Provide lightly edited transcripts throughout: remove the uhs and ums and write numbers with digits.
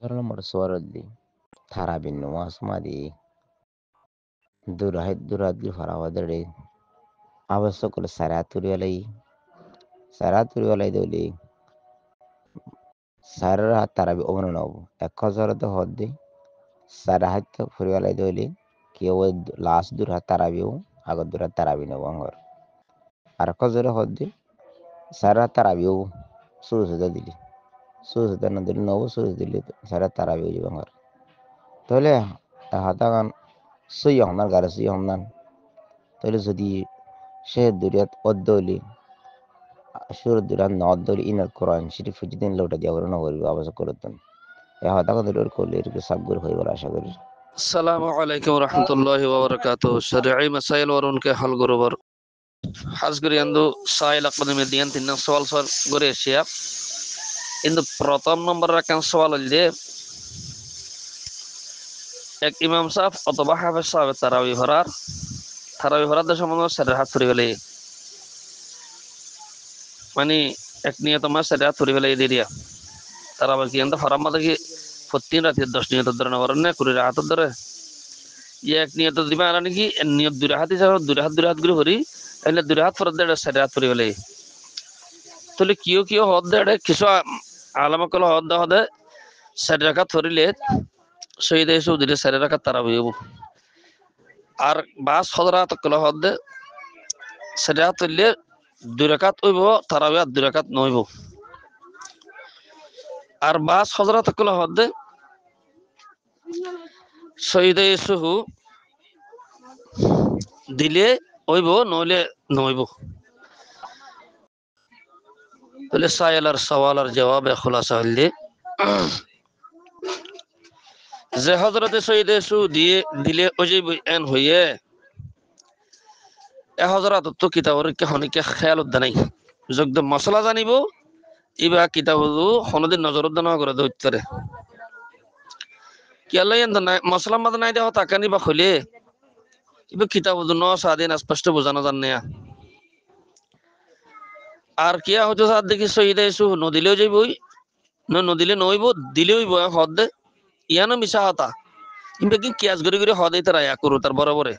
nomor suwarolli tarabin wasmadi durahid farawadare abasokol saraturi walai doli sarra tarabi omnonobu ekkosoroto hodde sarahatto furi walai doli kiyo last durhat tarabiu agod durhat tarabi no bangor ar kozoro hodde sarra tarabiu susu dili susu dan dili no susu dili sarra tarabiu bangor tole hatakan suyong nan gara suyong nan tole যদি সে দুরিয়াত অদ্দলি আসুর দুরান নদ্দলি inner কোরআন শরীফ ফুজিদিন লোটা দিয়া করো না করবি আবাস করতেন এ হতা কথা দূর করলে এরকে সাবগুর হয়ে গেল আশা করি আসসালামু আলাইকুম রহমতুল্লাহি ওয়া বারাকাতুহু শরঈ মাসাইল ওরুন কে হল গরুবর হাজগরি আন্দু সাইল আকবদ মেদিয়ান তিন সওয়াল সর গরে এশিয়া ইন্দু প্রথম নম্বর রাখান সওয়াল হইলে এক ইমাম সাহেব অথবা হাফেজ সাহেব তারাবি ভরার দেশ সম্বন্ধে সেরের হাত ফুরি গেলে মানে এক নিয়ত মাস সেরের হাত ফুরি গেলে দিয়া তারা আবার কি আনতে ফারাম মাদা কি প্রতিদিন রাতে 10 নিয়ত ধরে না করেন না কুড়ি হাত ধরে এক নিয়ত দিবা আর নাকি নিয়ত দুই হাত হিসাবে দুই হাত করে করি তাহলে দুই হাত ফরত দেড় সেরের হাত ফুরি গেলে তাহলে কিয় হদ দেড়ে কিছু আলামা কল হদ দা হদে সেরের রাখাত ফরিলে শহীদ এসে দিলে সেরের রাখাত তারা হইব আর বাস হদরা তকল হদ সেরের হাত তুললে দুই রাকাত হইব তারাবি আর দুই রাকাত নইব আর বাস হজরত কল হদে শহীদ ইসুহু দিলে হইব নইলে নইব তাহলে সাইলার সওয়ালার জবাবে খুলাসা হইলে যে হজরতে শহীদ ইসু দিয়ে দিলে অজীব এন হইয়ে এ হজরত তো কিতাবর কে হনিকে খেয়াল উদ্দানাই যোগ্য মশলা জানিব ইবা কিতাব হনদিন নজর উদ্দান করে দৈত্যরে কি আল্লাহ মশলা মাদ নাই দেহ তাকানি বা খুলে ইবা কিতাব ন সাদিন স্পষ্ট বোঝানো জান না আর কিয়া হতো সাদ দেখি শহীদ এসু নদিলেও যাইবই নদিলে নইব দিলেও হইব হদ ইয়ানো মিশা হতা ইবা কি কিয়াস করে হদ এই তারা করু তার বরাবরে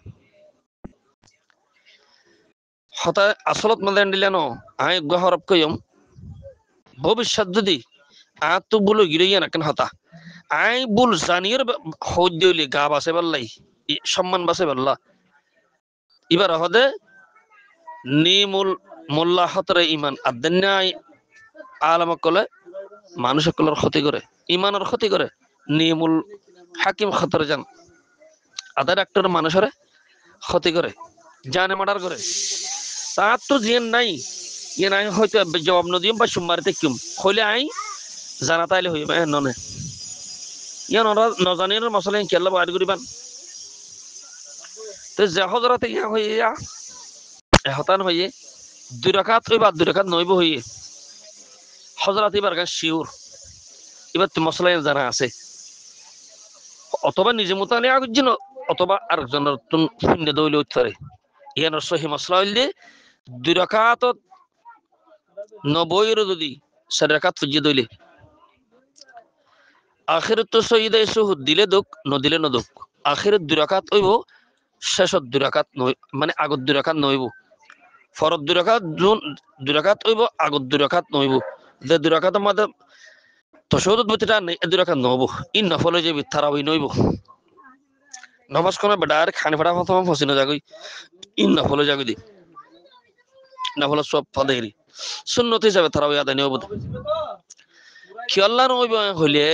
হতা আসলত মাদেন দিলে ন আই গহরব কইম ভবিষ্যৎ যদি তো বলো গিরিয়া না কেন হতা আই বুল জানির হদ দিলি গা বাসে বললাই সম্মান বাসে বললা এবার হদে নিমুল মোল্লা হতরে ইমান আদান্যায় আলামা কলে মানুষ কলের ক্ষতি করে ইমানের ক্ষতি করে নিমুল হাকিম খতরে যান আদা ডাক্তার মানুষের ক্ষতি করে জানে মার্ডার করে তার তো জিয়ান নাই ইয়ে নাই হয়তো জবাব নদিম বা সুমারিতে কিম হইলে আই জানা তাইলে হইবে ননে ইয়া নজানির মশলা কেল্লা বাইর করিবান তো যে হজরাতে ইয়া হইয়া হতান হইয়ে দুই রাকাত হইবা দুই রাকাত নইব হইয়ে হজরত এবার শিওর এবার তো মশলা জানা আছে অথবা নিজে মোতালে আগুন অথবা আরেকজনের শূন্য দইলে উঠতে ইয়ার সহি মশলা হইলে দুই রাকাত 90 যদি 4 রাকাত ফুজিয়ে দইলে আখিরত তো শহীদ এসে দিলে দুঃখ নদিলে নদুক আখিরত দুই রাকাত হইব শেষত দুই রাকাত নই মানে আগত দুই রাকাত নইব ফরত দুই রাকাত হইব আগত দুই রাকাত নইব যে দুই রাকাতের মধ্যে তশহুদ বতিটা নেই দুই রাকাত নব ইন নফল যে তারাবি নইব নমাজ কোন বেডার খানি ফাটা প্রথম ফসিনো যাগই ইন নফল যাগই দি নফল সব পদেরি সুন্নত হিসাবে তারাবি আদায় নইব কি আল্লাহ নইব হইলে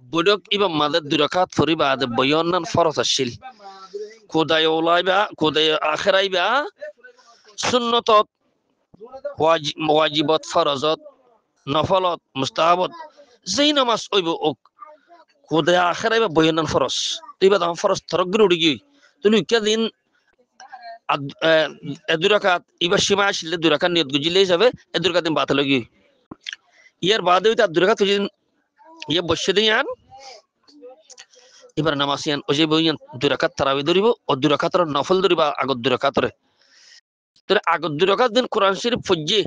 বডক ইবা মাদের দুই রাকাত ফরিবা আদে বয়নান ফরজ আসিল কোদায় ওলাইবা কোদায় আখিরাইবা সুন্নতত ওয়াজিবত ফরজত নফলত মুস্তাহাবত যেই নামাজ ওইব ওক কোদায় আখিরাইবা বয়নান ফরজ তুইবা দাম ফরজ তরগ্র উড়ি গই তুমি কেদিন দুই রাকাত ইবা সীমা আসলে দুই রাকাত নিয়ত গুজিলেই যাবে দুই রাকাত দিন বাতিল গই ইয়ার বাদে তার দুই রাকাত ইয়ে বসে দিয়ান এবার নামাজিয়ান ওই যে বইয়ান দুই রাকাত তারাবি ধরিব ও দুই রাকাতের নফল ধরিবা আগত দুই রাকাতরে তোর আগত দুই রাকাত দিন কোরআন শরীফ ফজ্জি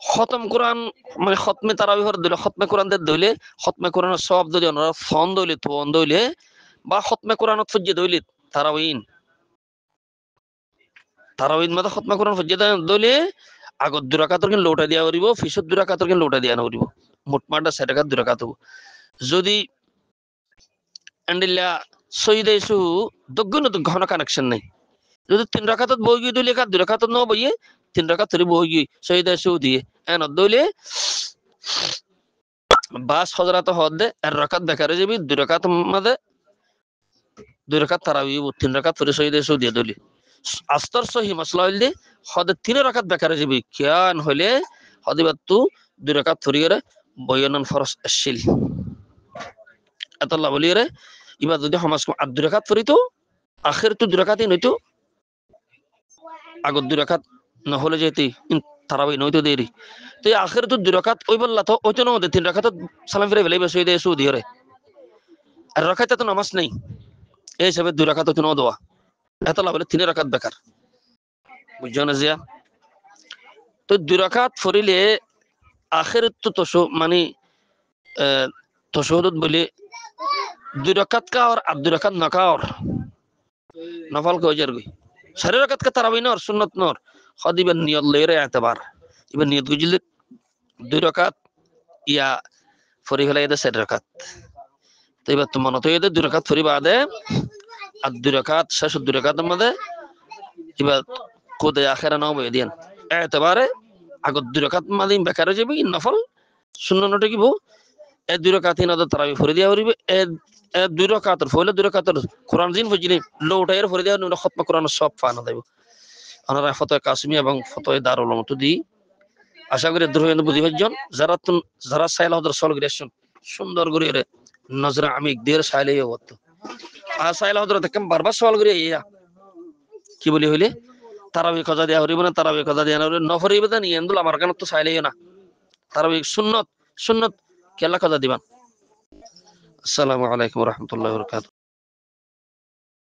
খতম কোরআন মানে খতমে তারাবি হর দিলে খতমে কোরআন দের দইলে খতমে কোরআনের সব যদি ওনারা ফোন দইলে ফোন দইলে বা খতমে কোরআনত ফজ্জে দইলে তারাবিন তারাবিন মধ্যে খতমে কোরআন ফজ্জে দইলে আগত দুরাকাতর কিন্তু লোটা দিয়া করিব ফিসত দুরাকাতর কিন্তু লোটা দিয়া নকরিব মোটমাটটা সেটাকাত দুরাকাত যদি এন্ডিল্লা সইদে ইসু দগ্গুন ঘন কানেকশন নাই যদি 3 রাকাতত বই গিয়ে দিলে কাত 2 রাকাতত ন বইয়ে 3 রাকাত ধরে বই গিয়ে সইদে ইসু দিয়ে এন দইলে বাস হজরাত হদে এর রাকাত বেকারে যাবি 2 রাকাত মধ্যে 2 রাকাত তারাবি 3 রাকাত ধরে সইদে ইসু দিয়ে দইলে আস্তর সহি মাসলা হইলে হদে 3 রাকাত বেকারে যাবি কিয়ান হইলে হদিবাত তু 2 রাকাত ধরিয়ে বয়নন ফরস আসিল এতলা বলিয়ে রে এবার যদি সমাজ আর 2 রাকাত পড়ি তো আখের তো 2 রাকাতই নইতো আগত 2 রাকাত নহলে যেতে তারাবি নইতো দেরি তো আখের তো 2 রাকাত ওই বললা তো ওই তো নদে 3 রাকাত সালাম ফিরে ফেলে বসে দিয়ে সুদি হরে আর রাকাতে তো নামাজ নেই এই হিসাবে 2 রাকাত তো ন দোয়া এতলা বলে 3 রাকাত বেকার বুঝছো না জিয়া তো 2 রাকাত ফরিলে আখের তো মানে তশহুদ বলে 2 রাকাত কা আর 2 রাকাত না কা আর নফল কো জার গই 4 রাকাত কা তারাবি নর সুন্নত নর খদিবেন নিয়ত লইরে এতবার এবার নিয়ত গুজিলে 2 রাকাত ইয়া ফরি ফেলে এদের 4 রাকাত তো এবার তো মনে তো এদের 2 রাকাত ফরি বাদে আর 2 রাকাত শেষ 2 রাকাতের মধ্যে এবার কোদে আখেরা নাও বই দিয়েন এতবারে আগত 2 রাকাত মাদিন বেকারে যাবি নফল সুন্নতটা কি বউ এ 2 রাকাত ইনাদ তারাবি ফরি দিয়া হরিবে এ 2 রাকাতের ফলে 2 রাকাতের কোরআন জিন ফজিলে লোটাইর ফরি দিয়া নুন খতম কোরআন সব ফানা দেব আনারা ফতোয়া কাসমি এবং ফতোয়া দারুল উলুম তো দি আশা করি দ্রোহেন বুঝি ভাইজন যারা সাইল হদর সল গ্রেশন সুন্দর করে নজরা আমিক দের সাইলে হতো আর সাইল হদর দেখেন বারবার সওয়াল করে ইয়া কি বলি হইলে তারাবি কজা দিয়া হরিব না তারাবি কজা দিয়া হরিব নফরিবে না নিয়েন্দুল আমার কাছে তো সাইলেই না তারাবি সুন্নত সুন্নত কেলা কজা দিবান আসসালামু আলাইকুম ওয়া রাহমাতুল্লাহি ওয়া বারাকাতুহু